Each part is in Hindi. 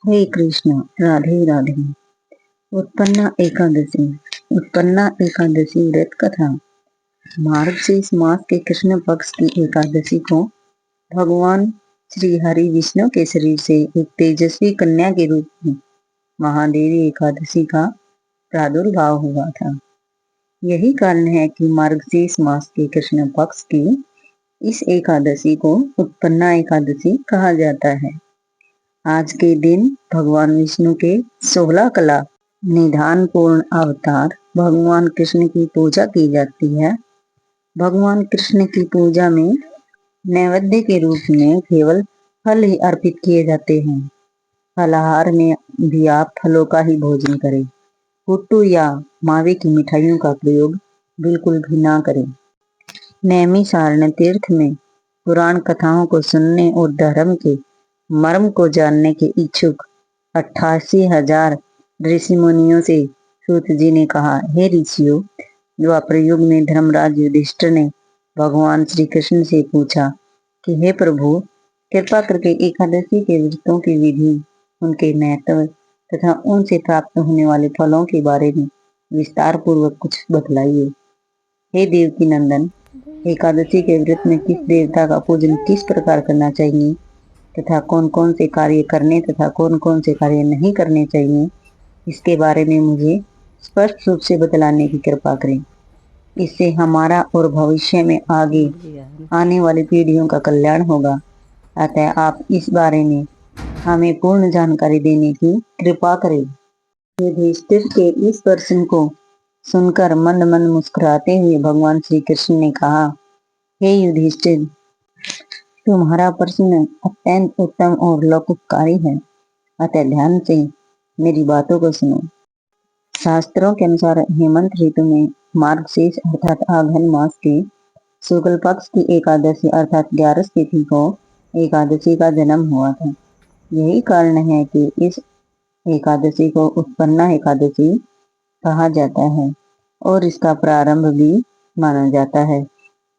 हरे कृष्ण, राधे राधे। उत्पन्ना एकादशी व्रत कथा। मार्गशीर्ष मास के कृष्ण पक्ष की एकादशी को भगवान श्री हरि विष्णु के शरीर से एक तेजस्वी कन्या के रूप में महादेवी एकादशी का प्रादुर्भाव हुआ था। यही कारण है कि मार्गशीर्ष मास के कृष्ण पक्ष की इस एकादशी को उत्पन्ना एकादशी कहा जाता है। आज के दिन भगवान विष्णु के 16 कला निधान पूर्ण अवतार भगवान कृष्ण की पूजा की जाती है। भगवान कृष्ण की पूजा में नैवेद्य के रूप में केवल फल ही अर्पित किए जाते हैं। फलाहार में भी आप फलों का ही भोजन करें। कुट्टू या मावे की मिठाइयों का प्रयोग बिल्कुल भी ना करें। नैमिषारण्य तीर्थ में पुराण कथाओं को सुनने और धर्म के मर्म को जानने के इच्छुक 88,000 ऋषि मुनियों से सूत जी ने कहा, हे ऋषियों, द्वापर युग में धर्मराज युधिष्ठिर ने भगवान श्री कृष्ण से पूछा कि हे प्रभु, कृपा करके एकादशी के व्रतों की विधि, उनके महत्व तथा उनसे प्राप्त होने वाले फलों के बारे में विस्तार पूर्वक कुछ बतलाइए। हे देवकी नंदन, एकादशी के व्रत में किस देवता का पूजन किस प्रकार करना चाहिए तथा कौन कौन से कार्य करने तथा कौन कौन से कार्य नहीं करने चाहिए, इसके बारे में मुझे स्पष्ट रूप से बतलाने की कृपा करें। इससे हमारा और भविष्य में आगे आने वाली पीढ़ियों का कल्याण होगा। अतः आप इस बारे में हमें पूर्ण जानकारी देने की कृपा करें। युधिष्ठिर के इस प्रश्न को सुनकर मंद मंद मुस्कुराते हुए भगवान श्री कृष्ण ने कहा, हे युधिष्ठिर, तुम्हारा प्रश्न अत्यंत उत्तम और लौकिककारी है। अतः ध्यान से मेरी बातों को सुनो। शास्त्रों के अनुसार हेमंत ऋतु में मार्गशीर्ष अर्थात आघन मास के शुक्ल पक्ष की एकादशी अर्थात 11 तिथि को एकादशी का जन्म हुआ था। यही कारण है कि इस एकादशी को उत्पन्ना एकादशी कहा जाता है और इसका प्रारंभ भी माना जाता है।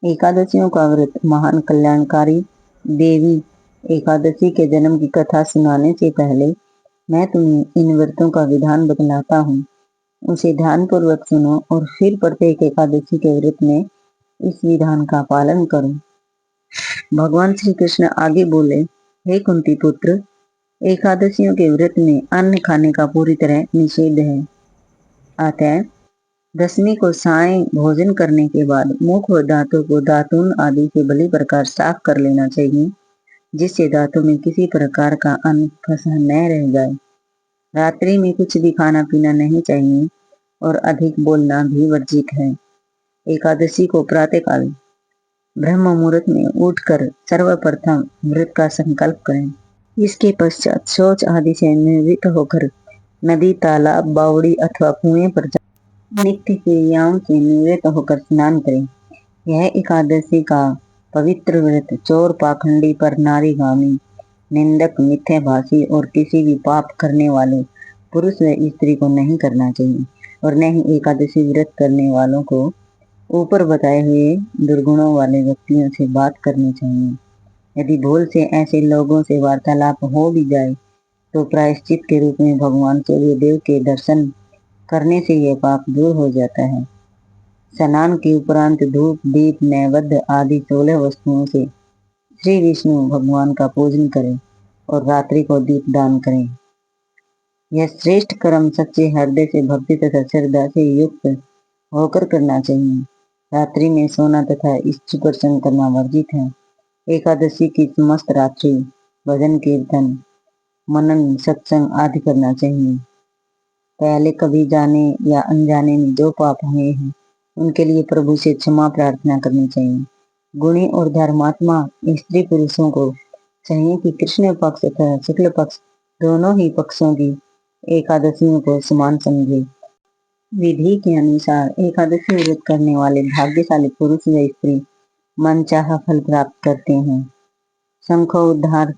एकादशियों का व्रत महान कल्याणकारी देवी एकादशी के जन्म की कथा सुनाने से पहले मैं तुम्हें इन व्रतों का विधान बतलाता हूँ। उसे ध्यान पूर्वक सुनो और फिर प्रत्येक एकादशी के व्रत में इस विधान का पालन करो। भगवान श्री कृष्ण आगे बोले, हे कुंती पुत्र, एकादशियों के व्रत में अन्न खाने का पूरी तरह निषेध है। अतः दशमी को साय भोजन करने के बाद मुख व दांतों को दातून आदि से भली प्रकार साफ कर लेना चाहिए, जिससे दांतों में किसी प्रकार का अन्न फंसा न रह जाए। रात्रि में कुछ भी खाना पीना नहीं चाहिए और अधिक बोलना भी वर्जित है। एकादशी को प्रातःकाल ब्रह्म मुहूर्त में उठकर सर्वप्रथम व्रत का संकल्प करें। इसके पश्चात शौच आदि से निवृत्त होकर नदी, तालाब, बावड़ी अथवा कुएं पर नित्य क्रियाओं से निवृत्त होकर स्नान करें। यह एकादशी का पवित्र व्रत चोर, पाखंडी, पर नारीगामी, निंदक, मिथ्याभाषी और किसी भी पाप करने वाले पुरुष व स्त्री को नहीं करना चाहिए और न ही एकादशी व्रत करने वालों को ऊपर बताए हुए दुर्गुणों वाले व्यक्तियों से बात करनी चाहिए। यदि भूल से ऐसे लोगों से वार्तालाप हो भी जाए तो प्रायश्चित के रूप में भगवान सूर्य देव के दर्शन करने से यह पाप दूर हो जाता है। स्नान के उपरांत धूप, दीप, नैवेद्य आदि 16 वस्तुओं से श्री विष्णु भगवान का पूजन करें और रात्रि को दीप दान करें। यह श्रेष्ठ कर्म सच्चे हृदय से भक्ति तथा श्रद्धा से युक्त होकर करना चाहिए। रात्रि में सोना तथा इष्ट प्रसन्न करना वर्जित है। एकादशी की समस्त रात्रि भजन, कीर्तन, मनन, सत्संग आदि करना चाहिए। पहले कभी जाने या अनजाने में जो पाप हुए हैं उनके लिए प्रभु से क्षमा प्रार्थना करनी चाहिए। गुणी और धर्मात्मा स्त्री पुरुषों को चाहिए कि कृष्ण पक्ष तथा शुक्ल पक्ष दोनों ही पक्षों की एकादशियों को समान समझे। विधि के अनुसार एकादशी व्रत करने वाले भाग्यशाली पुरुष व स्त्री मनचाहा फल प्राप्त करते हैं। शंखोद्धार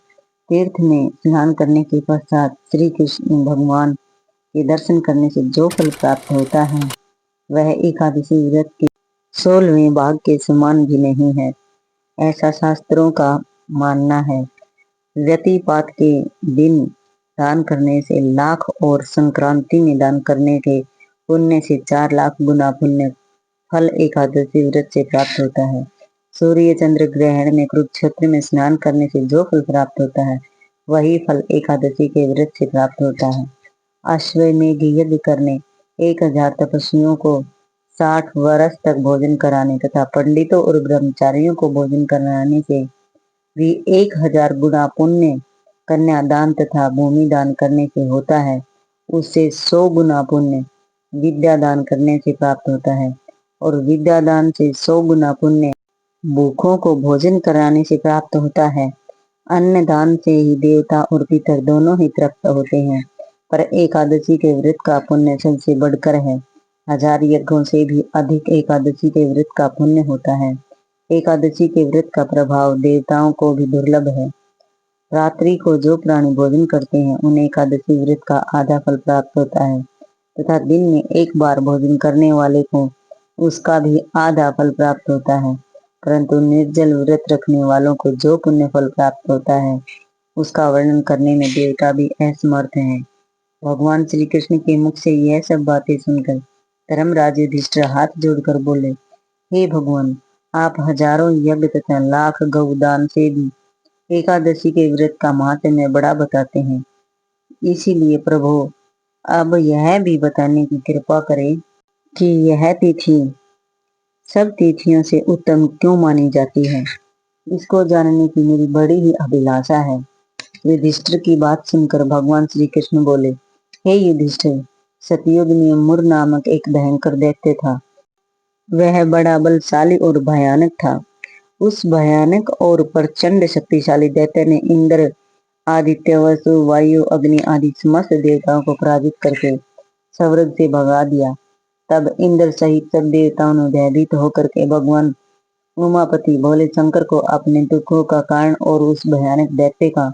तीर्थ में स्नान करने के पश्चात श्री कृष्ण भगवान के दर्शन करने से जो फल प्राप्त होता है वह एकादशी व्रत के 16वें भाग के समान भी नहीं है, ऐसा शास्त्रों का मानना है। व्यतिपात के दिन दान करने से लाख और संक्रांति में दान करने के पुण्य से 4 लाख गुना पुण्य फल एकादशी व्रत से प्राप्त होता है। सूर्य चंद्र ग्रहण में कुरुक्षेत्र में स्नान करने से जो फल प्राप्त होता है वही फल एकादशी के व्रत से प्राप्त होता है। अश्वमेध यज्ञ करने 1000 तपस्वियों को 60 वर्ष तक भोजन कराने तथा पंडितों और ब्रह्मचारियों को भोजन कराने से भी 1000 गुना पुण्य कन्यादान तथा भूमि दान करने से होता है। उससे 100 गुना पुण्य विद्या दान करने से प्राप्त होता है और विद्या दान से 100 गुना पुण्य भूखों को भोजन कराने से प्राप्त होता है। अन्न दान से ही देवता और पितर दोनों ही तृप्त होते हैं, पर एकादशी के व्रत का पुण्य सबसे बढ़कर है। 1000 यज्ञों से भी अधिक एकादशी के व्रत का पुण्य होता है। एकादशी के व्रत का प्रभाव देवताओं को भी दुर्लभ है। रात्रि को जो प्राणी भोजन करते हैं उन्हें एकादशी व्रत का आधा फल प्राप्त होता है तथा दिन में एक बार भोजन करने वाले को उसका भी आधा फल प्राप्त होता है, परंतु निर्जल व्रत रखने वालों को जो पुण्य फल प्राप्त होता है उसका वर्णन करने में देवता भी असमर्थ हैं। भगवान श्री कृष्ण के मुख से यह सब बातें सुनकर धर्मराज युधिष्ठिर हाथ जोड़कर बोले, हे भगवान, आप हजारों यज्ञ तथा लाख गौदान से भी एकादशी के व्रत का महात्म्य बड़ा बताते हैं। इसीलिए प्रभु अब यह भी बताने की कृपा करें कि यह तिथि सब तिथियों से उत्तम क्यों मानी जाती है। इसको जानने की मेरी बड़ी ही अभिलाषा है। युधिष्ठिर की बात सुनकर भगवान श्री कृष्ण बोले, हे युधिष्ठिर, सतयुग में मुर नामक एक भयंकर दैत्य था। वह बड़ा बलशाली और भयानक था। उस भयानक और प्रचंड शक्तिशाली दैत्य ने इंद्र, आदित्य, वसु, वायु, अग्नि आदि समस्त देवताओं को पराजित करके स्वर्ग से भगा दिया। तब इंद्र सहित सब देवताओं ने भयभीत होकर के भगवान उमापति भोले शंकर को अपने दुखों का कारण और उस भयानक दैत्य का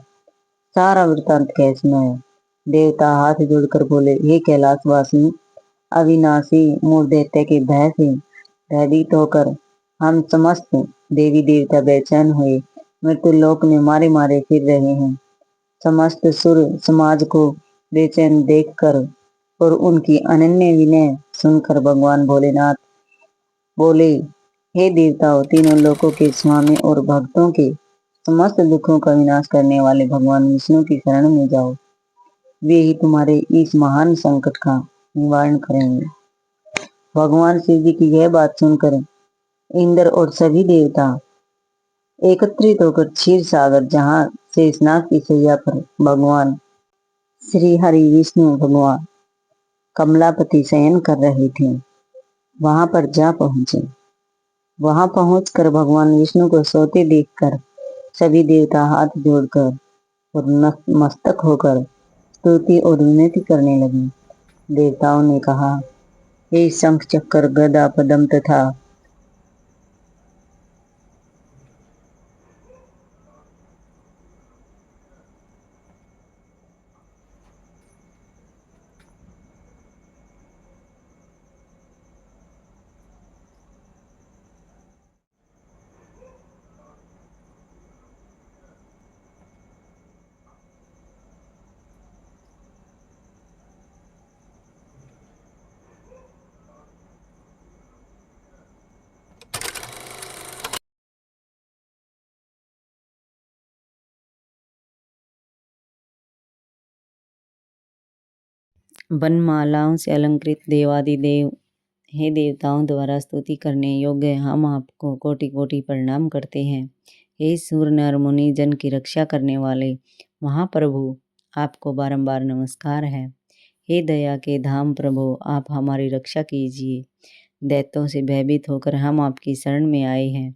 सारा वृतांत कह सुनाया। देवता हाथ जोड़कर बोले, हे कैलाशवासी, अविनाशी मूल दैत्य के भय से भयभीत होकर हम समस्त देवी देवता बेचैन हुए मृत्यु लोक में मारे मारे फिर रहे हैं। समस्त सुर समाज को बेचैन देखकर और उनकी अनन्य विनय सुनकर भगवान भोलेनाथ बोले, हे देवताओं, तीनों लोकों के स्वामी और भक्तों के समस्त दुखों का विनाश करने वाले भगवान विष्णु की शरण में जाओ। वे ही तुम्हारे इस महान संकट का निवारण करेंगे। भगवान शिव जी की यह बात सुनकर इंद्र और सभी देवता एकत्रित होकर क्षीर सागर, जहाँ शेषनाग की शैया पर भगवान श्री हरि विष्णु भगवान कमलापति शयन कर रहे थे, वहां पर जा पहुंचे। वहां पहुंचकर भगवान विष्णु को सोते देखकर सभी देवता हाथ जोड़कर और मस्तक होकर स्तुति और विनती करने लगे। देवताओं ने कहा, हे शंख चक्र गदा पद्म तथा वनमालाओं से अलंकृत देवादिदेव, हे देवताओं द्वारा स्तुति करने योग्य, हम आपको कोटि कोटि प्रणाम करते हैं। हे सूर नर मुनि जन की रक्षा करने वाले महाप्रभु, आपको बारंबार नमस्कार है। हे दया के धाम प्रभु, आप हमारी रक्षा कीजिए। दैत्यों से भयभीत होकर हम आपकी शरण में आए हैं।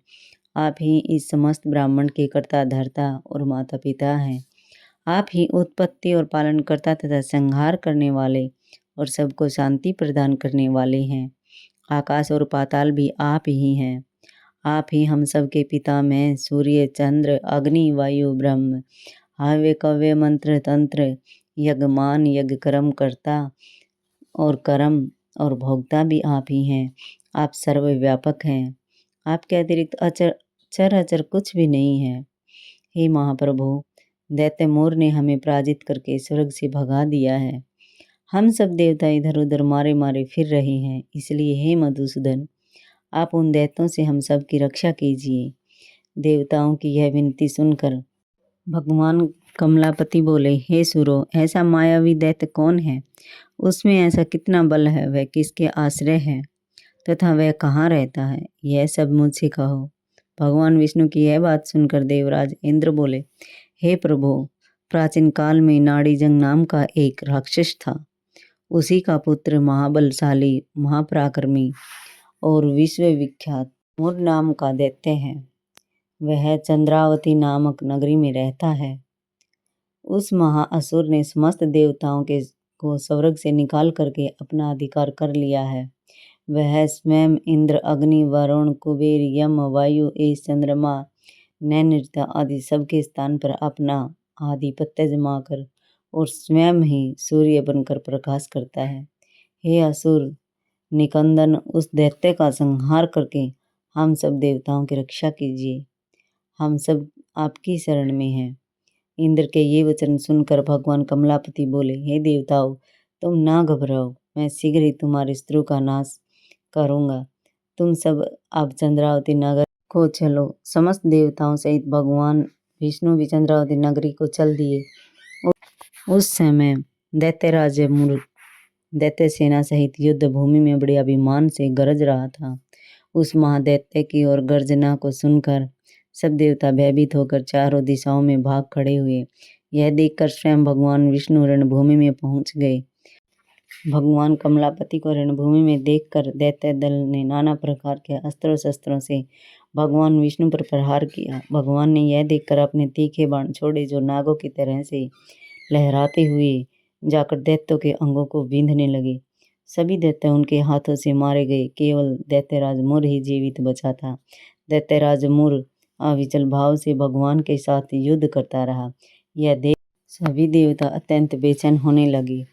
आप ही इस समस्त ब्राह्मण के कर्ता धर्ता और माता पिता हैं। आप ही उत्पत्ति और पालन करता तथा संहार करने वाले और सबको शांति प्रदान करने वाले हैं। आकाश और पाताल भी आप ही हैं। आप ही हम सबके पिता में सूर्य चंद्र अग्नि वायु ब्रह्म हव्य कव्य मंत्र तंत्र यज्ञमान यज्ञ कर्म करता और कर्म और भोक्ता भी आप ही हैं। आप सर्वव्यापक हैं। आपके अतिरिक्त अचर चर अचर कुछ भी नहीं है। हे महाप्रभु, दैत्य मोर ने हमें पराजित करके स्वर्ग से भगा दिया है। हम सब देवता इधर उधर मारे मारे फिर रहे हैं, इसलिए हे मधुसूदन, आप उन दैत्यों से हम सब की रक्षा कीजिए। देवताओं की यह विनती सुनकर भगवान कमलापति बोले, हे सुरो, ऐसा मायावी दैत्य कौन है? उसमें ऐसा कितना बल है? वह किसके आश्रय है तथा वह कहाँ रहता है? यह सब मुझसे कहो। भगवान विष्णु की यह बात सुनकर देवराज इंद्र बोले, हे प्रभु, प्राचीन काल में नाड़ीजंग नाम का एक राक्षस था। उसी का पुत्र महाबलशाली, महापराक्रमी और विश्वविख्यात मोर नाम का दैत्य है। वह चंद्रावती नामक नगरी में रहता है। उस महाअसुर ने समस्त देवताओं को स्वर्ग से निकाल करके अपना अधिकार कर लिया है। वह स्वयं इंद्र, अग्नि, वरुण, कुबेर, यम, वायु, एस, चंद्रमा, नैऋत्य आदि सबके स्थान पर अपना आधिपत्य जमाकर और स्वयं ही सूर्य बनकर प्रकाश करता है। हे असुर निकंदन, उस दैत्य का संहार करके हम सब देवताओं की रक्षा कीजिए। हम सब आपकी शरण में हैं। इंद्र के ये वचन सुनकर भगवान कमलापति बोले, हे देवताओं, तुम ना घबराओ, मैं शीघ्र ही तुम्हारे शत्रु का नाश करूंगा। तुम सब अब चंद्रावती नगर को चलो। समस्त देवताओं सहित भगवान विष्णु भी चंद्रावती नगरी को चल दिए। उस समय दैत्यराज मूर्ख दैत्य सेना सहित युद्ध भूमि में बड़े अभिमान से गरज रहा था। उस महादैत्य की ओर गर्जना को सुनकर सब देवता भयभीत होकर चारों दिशाओं में भाग खड़े हुए। यह देखकर स्वयं भगवान विष्णु रणभूमि में पहुंच गए। भगवान कमलापति को रणभूमि में देखकर दैत्य दल ने नाना प्रकार के अस्त्रों शस्त्रों से भगवान विष्णु पर प्रहार किया। भगवान ने यह देखकर अपने तीखे बाण छोड़े, जो नागों की तरह से लहराते हुए जाकर दैत्यों के अंगों को बींधने लगे। सभी दैत्य उनके हाथों से मारे गए। केवल दैत्यराज मूर ही जीवित बचा था। दैत्यराज मूर अविचल भाव से भगवान के साथ युद्ध करता रहा। यह देख सभी देवता अत्यंत बेचैन होने लगे।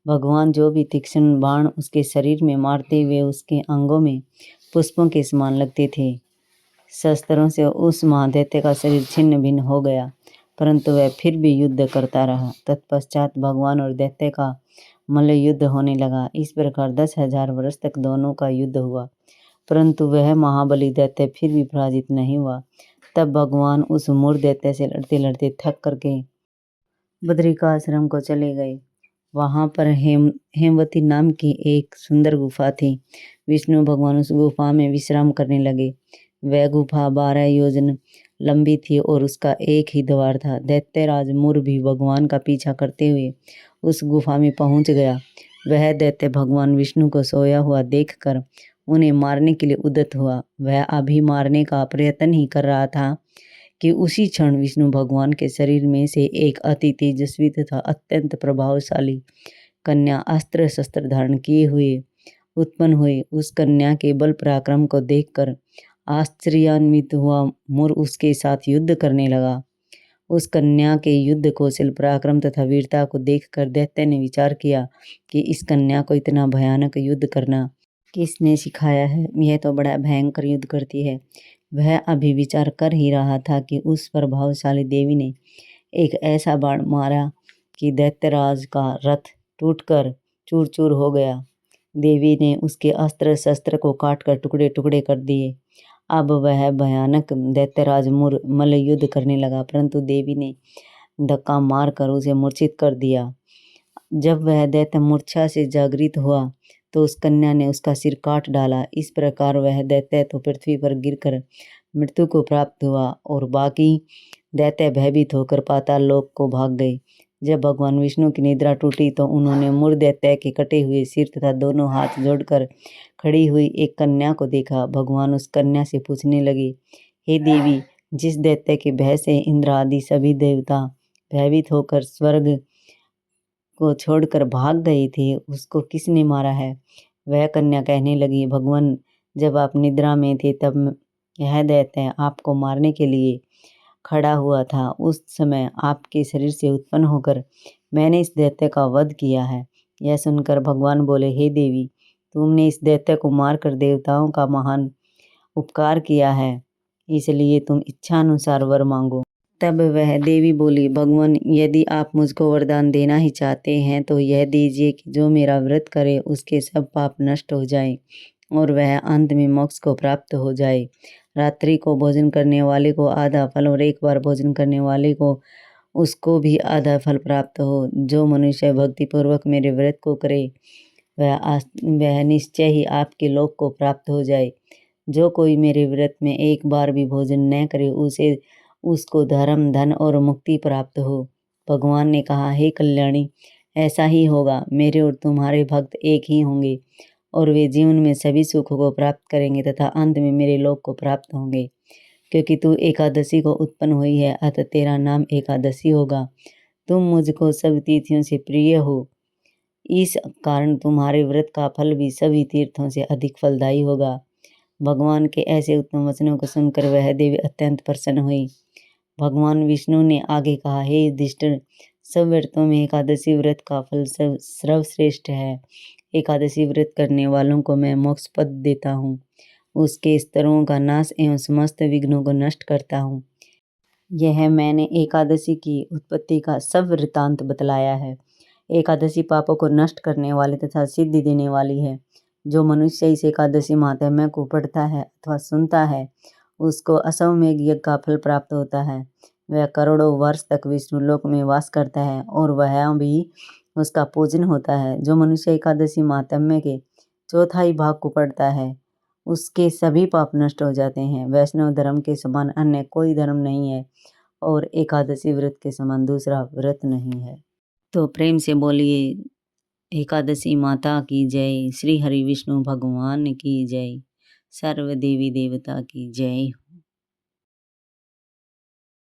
भगवान जो भी तीक्ष्ण बाण उसके शरीर में मारते हुए उसके अंगों में पुष्पों के समान लगते थे। शस्त्रों से उस महादैत्य का शरीर छिन्न भिन्न हो गया, परंतु वह फिर भी युद्ध करता रहा। तत्पश्चात भगवान और दैत्य का मल्ल युद्ध होने लगा। इस प्रकार 10,000 वर्ष तक दोनों का युद्ध हुआ, परंतु वह महाबली दैत्य फिर भी पराजित नहीं हुआ। तब भगवान उस मूर दैत्य से लड़ते लड़ते थक करके बद्रिकाश्रम को चले गए। वहां पर हेमवती नाम की एक सुंदर गुफा थी। विष्णु भगवान उस गुफा में विश्राम करने लगे। वह गुफा 12 योजन लंबी थी और उसका एक ही द्वार था। दैत्यराज मूर भी भगवान का पीछा करते हुए उस गुफा में पहुंच गया। वह दैत्य भगवान विष्णु को सोया हुआ देखकर उन्हें मारने के लिए उद्यत हुआ। वह अभी मारने का प्रयत्न ही कर रहा था कि उसी क्षण विष्णु भगवान के शरीर में से एक अति तेजस्वी तथा अत्यंत प्रभावशाली कन्या अस्त्र शस्त्र धारण किए हुए उत्पन्न हुई। उस कन्या के बल पराक्रम को देखकर आश्चर्यान्वित हुआ मूर उसके साथ युद्ध करने लगा। उस कन्या के युद्ध कौशल, पराक्रम तथा वीरता को देखकर दैत्य ने विचार किया कि इस कन्या को इतना भयानक युद्ध करना किसने सिखाया है? यह तो बड़ा भयंकर युद्ध करती है। वह अभी विचार कर ही रहा था कि उस प्रभावशाली देवी ने एक ऐसा बाण मारा कि दैत्यराज का रथ टूटकर चूर चूर हो गया। देवी ने उसके अस्त्र शस्त्र को काटकर टुकड़े टुकड़े कर दिए। अब वह भयानक दैत्यराज मूर मल्ल युद्ध करने लगा, परंतु देवी ने धक्का मारकर उसे मूर्छित कर दिया। जब वह दैत्य मूर्छा से जागृत हुआ तो उस कन्या ने उसका सिर काट डाला। इस प्रकार वह दैत्य तो पृथ्वी पर गिरकर मृत्यु को प्राप्त हुआ और बाकी दैत्य भयभीत होकर पाताल लोक को भाग गए। जब भगवान विष्णु की निद्रा टूटी तो उन्होंने मूर दैत्य के कटे हुए सिर तथा दोनों हाथ जोड़कर खड़ी हुई एक कन्या को देखा। भगवान उस कन्या से पूछने लगे, हे देवी, जिस दैत्य के भय से इंद्र आदि सभी देवता भयभीत होकर स्वर्ग को छोड़कर भाग गए थे, उसको किसने मारा है? वह कन्या कहने लगी, भगवान, जब आप निद्रा में थे तब यह दैत्य आपको मारने के लिए खड़ा हुआ था। उस समय आपके शरीर से उत्पन्न होकर मैंने इस दैत्य का वध किया है। यह सुनकर भगवान बोले, हे देवी, तुमने इस दैत्य को मारकर देवताओं का महान उपकार किया है, इसलिए तुम इच्छानुसार वर मांगो। तब वह देवी बोली, भगवान, यदि आप मुझको वरदान देना ही चाहते हैं तो यह दीजिए कि जो मेरा व्रत करे उसके सब पाप नष्ट हो जाएं और वह अंत में मोक्ष को प्राप्त हो जाए। रात्रि को भोजन करने वाले को आधा फल और एक बार भोजन करने वाले को उसको भी आधा फल प्राप्त हो। जो मनुष्य भक्तिपूर्वक मेरे व्रत को करे वह निश्चय ही आपके लोक को प्राप्त हो जाए। जो कोई मेरे व्रत में एक बार भी भोजन न करे उसको धर्म, धन और मुक्ति प्राप्त हो। भगवान ने कहा, हे कल्याणी, ऐसा ही होगा। मेरे और तुम्हारे भक्त एक ही होंगे और वे जीवन में सभी सुखों को प्राप्त करेंगे तथा अंत में मेरे लोक को प्राप्त होंगे। क्योंकि तू एकादशी को उत्पन्न हुई है, अतः तेरा नाम एकादशी होगा। तुम मुझको सब तिथियों से प्रिय हो, इस कारण तुम्हारे व्रत का फल भी सभी तीर्थों से अधिक फलदायी होगा। भगवान के ऐसे उत्तम वचनों को सुनकर वह देवी अत्यंत प्रसन्न हुई। भगवान विष्णु ने आगे कहा, हे युधिष्ठिर, सब व्रतों में एकादशी व्रत का फल सर्वश्रेष्ठ है। एकादशी व्रत करने वालों को मैं मोक्ष पद देता हूँ, उसके स्तरों का नाश एवं समस्त विघ्नों को नष्ट करता हूँ। यह मैंने एकादशी की उत्पत्ति का सब वृत्तांत बतलाया है। एकादशी पापों को नष्ट करने वाली तथा सिद्धि देने वाली है। जो मनुष्य इस एकादशी महात्म्य को पढ़ता है अथवा सुनता है उसको अश्वमेध यज्ञ का फल प्राप्त होता है। वह करोड़ों वर्ष तक विष्णु लोक में वास करता है और वह भी उसका पूजन होता है। जो मनुष्य एकादशी महात्म्य के चौथाई भाग को पढ़ता है उसके सभी पाप नष्ट हो जाते हैं। वैष्णव धर्म के समान अन्य कोई धर्म नहीं है और एकादशी व्रत के समान दूसरा व्रत नहीं है। तो प्रेम से बोलिए, एकादशी माता की जय, श्री हरि विष्णु भगवान की जय, सर्व देवी देवता की जय।